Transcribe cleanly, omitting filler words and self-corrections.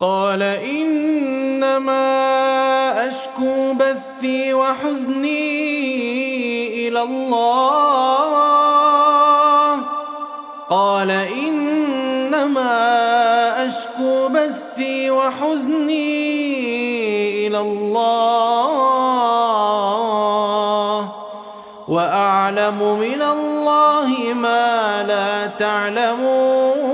قال إنما أشكو بثي وحزني إلى الله قال إنما أشكو بثي وحزني إلى الله وأعلم من الله ما لا تعلمون